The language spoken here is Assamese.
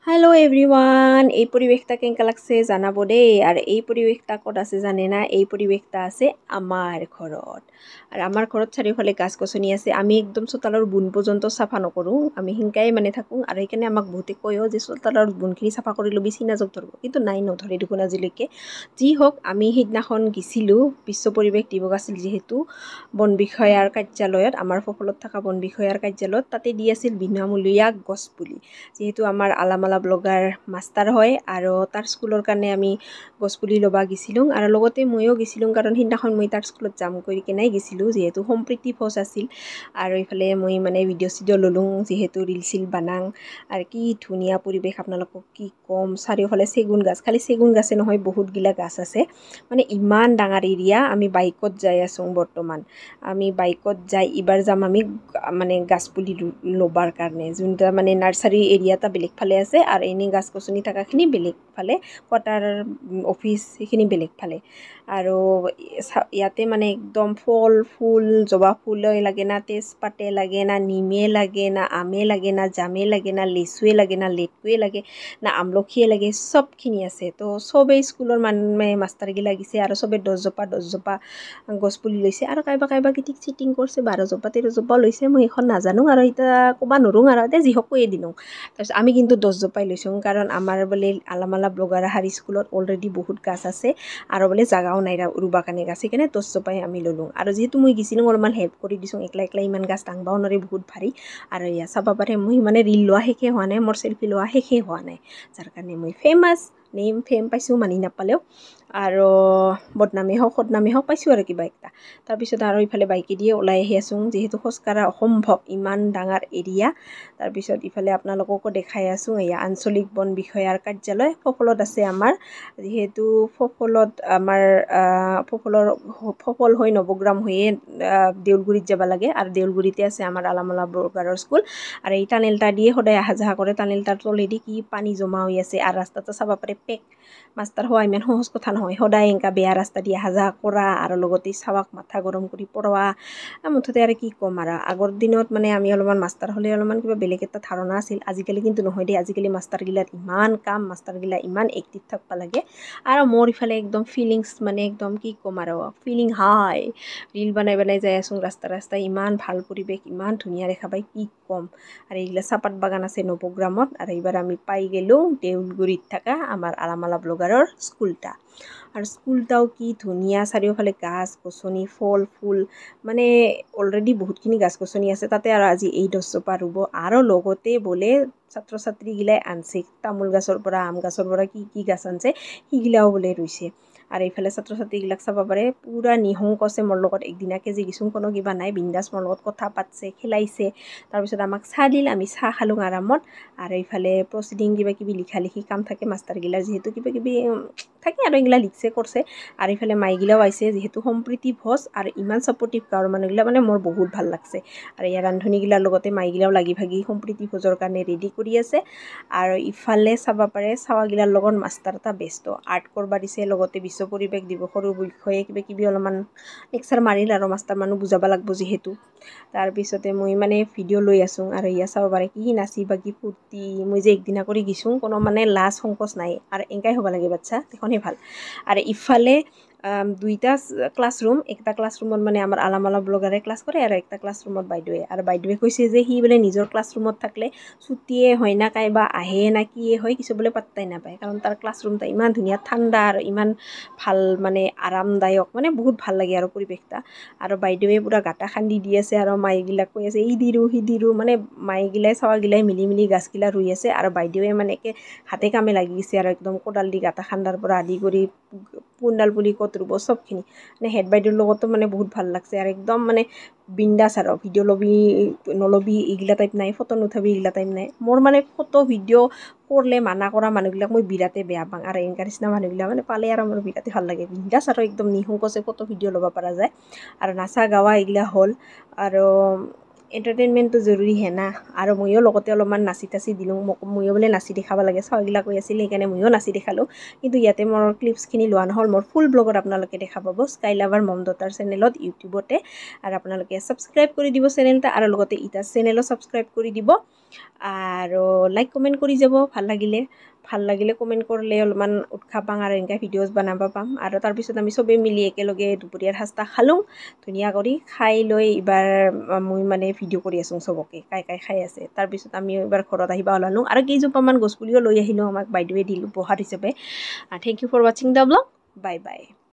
হ্যালো এভরিওয়ান, এই পরিবেশটা কেঙ্কা লাগছে জানাবো দেই। আর এই পরিবেশটা ক'ত আছে জানে না? এই পরিবেশটা আছে আমাৰ ঘৰত। আৰ আমাৰ ঘৰত চাৰিওফালে গাছ গছনি আছে। আমি একদম চোতালৰ বুন পৰ্যন্ত চাফা নকৰোঁ, আমি হিংকাই মানে থাকোঁ। আৰু সেইকাৰণে আমাক বহুতে কয়ও যে চোতালৰ বুনখিনি চাফা কৰি ল'বি, চিনা জোক ধৰিব। কিন্তু নাই, নধৰে দেখোন আজিলৈকে। যি হওক, আমি সেইদিনাখন গৈছিলোঁ বিশ্ব পৰিৱেশ দিৱস আছিল যিহেতু বন বিষয়াৰ কাৰ্যালয়ত, আমাৰ সফলত থকা বন বিষয়াৰ কাৰ্যালয়ত, তাতে দি আছিল বিনামূলীয়া গছপুলি। যিহেতু আমাৰ আলামালা ব্লগাৰ মাষ্টাৰ হয় আৰু তাৰ স্কুলৰ কাৰণে আমি গছপুলি ল'বা গেছিলোঁ। আৰু লগতে ময়ো গেছিলোঁ, কাৰণ সেইদিনাখন মই তাৰ স্কুলত যাম কৰি কেনাই গেছিলোঁ, যিহেতু সম্প্ৰীতি ভোজ আছিল। আৰু এইফালে মই মানে ভিডিঅ' চিডিঅ' ল'লোঁ, যিহেতু ৰিল চিল বানাং। আৰু কি ধুনীয়া পৰিৱেশ, আপোনালোকক কি ক'ম। চাৰিওফালে চেগুন গাছ, খালি চেগুন গাছে নহয়, বহুতগিলা গাছ আছে। মানে ইমান ডাঙৰ এৰিয়া। আমি বাইকত যাই আছোঁ বৰ্তমান। আমি বাইকত যাই এইবাৰ যাম আমি মানে গাছপুলি ল'বাৰ কাৰণে। যোনটা মানে নাৰ্চাৰী এৰিয়া এটা বেলেগ ফালে আছে, আৰু এনেই গাছ গছনি থকাখিনি বেলেগ ফালে, কোৱাৰ্টাৰ অফিচ সেইখিনি বেলেগ ফালে। আৰু ইয়াতে মানে একদম ফল ফুল, জবা ফুলেই লাগে না, তেজপাতে লাগে না, নিমে লাগে না, আমে লাগে না, জামে লাগে না, লেচুৱে লাগে না, লেটকুৱে লাগে না, আমলখিয়ে লাগে, চবখিনি আছে। তো চবেই স্কুলৰ মানুহে মাষ্টাৰগিলা লাগিছে, আৰু চবেই 10জোপা গছপুলি লৈছে। আৰু কাইবা কিটিক চিটিং কৰিছে, 12জোপা 13জোপা লৈছে। মই সেইখন নাজানো, আৰু এতিয়া ক'ব নোৱাৰোঁ, আৰু এতিয়া যি হওক কৈয়ে দিলোঁ। তাৰপিছত আমি কিন্তু 10জোপাই লৈছোঁ, কাৰণ আমাৰ বোলে আলামালা ব্লগাৰ হাই স্কুলত অলৰেডি বহুত গাছ আছে, আৰু বোলে জাগাও নাই ৰুবা কাৰণে গাছ, সেইকাৰণে 10জোপাই আমি ল'লোঁ। আৰু যিহেতু মই গেছিলোঁ, অলপমান হেল্প কৰি দিছোঁ, একলা ইমান গাছ দাঙবাও নোৱাৰি, বহুত ভাৰী। আৰু এয়া চাব পাৰে, মই মানে ৰিল লোৱা শেষে হোৱা নাই, মোৰ চেল্ফি লোৱা শেষে হোৱা নাই, যাৰ কাৰণে মই ফেমাছ। ফেম পাইছোঁ, মানি নাপালেও। আৰু বদনামেই হওক সদনামেই হওক, পাইছোঁ আৰু কিবা একটা। তাৰপিছত আৰু ইফালে বাইকে দিয়ে ওলাই আহি আছোঁ, যিহেতু খোজকাঢ়া অসম্ভৱ, ইমান ডাঙৰ এৰিয়া। তাৰপিছত ইফালে আপোনালোককো দেখাই আছোঁ, এয়া আঞ্চলিক বন বিষয়াৰ কাৰ্যালয় সফলত আছে আমাৰ। যিহেতু সফলত আমাৰ সফল হৈ নৱগ্ৰাম হৈয়ে দেউলগুৰিত যাব লাগে, আৰু দেউলগুৰিতে আছে আমাৰ আলামালা ব্লগাৰৰ স্কুল। আৰু এই টানেলটা দিয়ে সদায় অহা যোৱা কৰে। টানেলটাৰ তলেদি কি পানী জমা হৈ আছে, আৰু ৰাস্তাটো চাব পাৰে পেক। মাষ্টাৰ হোৱা ইমান সহজ কথা নহয়, সদায় এনেকা বেয়া ৰাস্তা দি অহা যোৱা কৰা, আৰু লগতে চাৱাক মাথা গৰম কৰি পঢ়োৱা। মুঠতে আৰু কি ক'ম, আৰু আগৰ দিনত মানে আমি অলপমান মাষ্টাৰ হ'লে অলপমান কিবা বেলেগ এটা ধাৰণা আছিল। আজিকালি কিন্তু নহয় দেই, আজিকালি মাষ্টাৰগিলাত ইমান কাম, মাষ্টাৰগিলা ইমান এক্টিভ থাকিব লাগে। আৰু মোৰ ইফালে একদম ফিলিংছ মানে একদম কি ক'ম, আৰু ফিলিং হাই। ৰিল বনাই যাই আছোঁ ৰাস্তাই, ইমান ভাল পৰিৱেশ, ইমান ধুনীয়া দেখা পাই, কি ক'ম। আৰু এইগিলা চাহপাত বাগান আছে নৱগ্ৰামত। আৰু এইবাৰ আমি পাই গেলোঁ দেউলগুৰিত থকা আমাৰ আলামালা ব্লগাৰৰ স্কুলটা। আৰু স্কুলটাও কি ধুনীয়া, চাৰিওফালে গাছ গছনি, ফল ফুল, মানে অলৰেডি বহুতখিনি গাছ গছনি আছে তাতে। আৰু আজি এই 10জোপা ৰুব, আৰু লগতে বোলে ছাত্ৰ ছাত্ৰীগিলাই আনছে, তামোল গাছৰ পৰা, আম গাছৰ পৰা, কি গাছ আনছে সিগিলাও বোলে ৰুইছে। আৰু এইফালে ছাত্ৰ ছাত্ৰীগিলাক চাব পাৰে, পুৰা নিহংকছে মোৰ লগত। একদিনাকে যে গিছোঁ, কোনো কিবা নাই, বিন্দাছ মোৰ লগত কথা পাতছে, খেলাইছে। তাৰপিছত আমাক চাহ দিল, আমি চাহ খালোঁ আৰামত। আৰু এইফালে প্ৰচিডিং কিবা কিবি লিখা কাম থাকে মাষ্টাৰগিলাৰ, যিহেতু কিবা কিবি থাকে, আৰু এইগিলা লিখছে কৰিছে। আৰু এইফালে মাইগিলাও আহিছে, যিহেতু সম্প্ৰীতি ভোজ, আৰু ইমান ছাপৰ্টিভ গাঁৱৰ মানুহগিলা, মানে মোৰ বহুত ভাল লাগছে। আৰু ইয়াৰ ৰান্ধনীগিলাৰ লগতে মাইগিলাও লাগি ভাগি সম্প্ৰীতি ভোজৰ কাৰণে ৰেডি কৰি আছে। আৰু ইফালে চাব পাৰে, চাৱাগিলাৰ লগত মাষ্টাৰ এটা ব্যস্ত, আৰ্ট কৰবা দিছে। লগতে বিশ্ব পৰিৱেশ দিৱসৰ বিষয়ে কিবা কিবি অলপমান লেকচাৰ মাৰিল, আৰু মাষ্টাৰ মানুহ বুজাব লাগিব যিহেতু। তাৰপিছতে মই মানে ভিডিঅ' লৈ আছোঁ, আৰু ইয়া চাব পাৰে কি নাচি বাগি ফূৰ্তি। মই যে একদিনা কৰি গিছোঁ, কোনো মানে লাজ সংকোচ নাই, আৰু এনেকাই হ'ব লাগে বাচ্ছা, তেখনহে ভাল। আৰু ইফালে দুইটা ক্লাছৰুম, একটা ক্লাছৰুমত মানে আমাৰ আলামালা ব্লগাৰে ক্লাছ কৰে, আৰু একটা ক্লাছৰুমত বাইদেৱে। আৰু বাইদেৱে কৈছে যে সি বোলে নিজৰ ক্লাছৰুমত থাকিলে ছুটিয়ে হয় না, কাইবা আহে না কিয়ে হয়, কিছু বোলে পাত্তাই নাপায়। কাৰণ তাৰ ক্লাছৰুমটা ইমান ধুনীয়া, ঠাণ্ডা, আৰু ইমান ভাল, মানে আৰামদায়ক, মানে বহুত ভাল লাগে আৰু পৰিৱেশটা। আৰু বাইদেৱে পূৰা গাঁটা খান্দি দি আছে, আৰু মাইগিলাক কৈ আছে ই দিৰো সি দিৰো, মানে মাইগিলাই চাৱাগিলাই মিলি গাছগিলা ৰুই আছে। আৰু বাইদেৱে মানে একে হাতে কামে লাগি গৈছে, আৰু একদম কোদাল দি গাঁটা খান্দাৰ পৰা আদি কৰি কোনডাল পুলি ক'ত ৰুব চবখিনি। মানে হেড বাইদেউৰ লগতো মানে বহুত ভাল লাগছে, আৰু একদম মানে বিন্দাছ। আৰু ভিডিঅ' ল'বি নল'বি এইগিলা টাইপ নাই, ফটো নুঠাবি এইগিলা টাইপ নাই। মোৰ মানে ফটো ভিডিঅ' কৰিলে মানা কৰা মানুহগিলাক মই বিৰাটেই বেয়া পাওঁ, আৰু এনেকা নিচিনা মানুহগিলাক মানে পালে আৰু মোৰ বিৰাটেই ভাল লাগে। বিন্দাছ আৰু একদম নিহংকছে ফটো ভিডিঅ' ল'ব পৰা যায়। আৰু নাচা গাৱা এইগিলা হ'ল, আৰু এণ্টাৰটেইনমেণ্টটো জৰুৰী হে না। আৰু ময়ো লগতে অলপমান নাচি তাচি দিলোঁ, ময়ো বোলে নাচি দেখাব লাগে, চাৱাগিলা কৈ আছিল, সেইকাৰণে ময়ো নাচি দেখালোঁ। কিন্তু ইয়াতে মোৰ ক্লিপছখিনি লোৱা নহ'ল, মোৰ ফুল ব্লগত আপোনালোকে দেখা পাব, স্কাই লাভাৰ মম ডটাৰ চেনেলত, ইউটিউবতে। আৰু আপোনালোকে ছাবস্ক্ৰাইব কৰি দিব চেনেলটা, আৰু লগতে ইটাৰ চেনেলো ছাবস্ক্ৰাইব কৰি দিব। আৰু লাইক কমেণ্ট কৰি যাব ভাল লাগিলে কমেণ্ট কৰিলে অলপমান উৎসাহ পাওঁ আৰু এনেকৈ ভিডিঅ'জ বনাব পাম আৰু তাৰপিছত আমি চবেই মিলি একেলগে দুপৰীয়াৰ সাজটা খালোঁ ধুনীয়া কৰি খাই লৈ এইবাৰ মই মানে ভিডিঅ' কৰি আছোঁ চবকে কাই খাই আছে তাৰপিছত আমি এইবাৰ ঘৰত আহিব ওলালোঁ আৰু কেইজোপামান গছপুলিও লৈ আহিলোঁ আমাক বাইদেৱে দিলোঁ উপহাৰ হিচাপে থেংক ইউ ফৰ ৱাচিং দ্য ব্লগ বাই বাই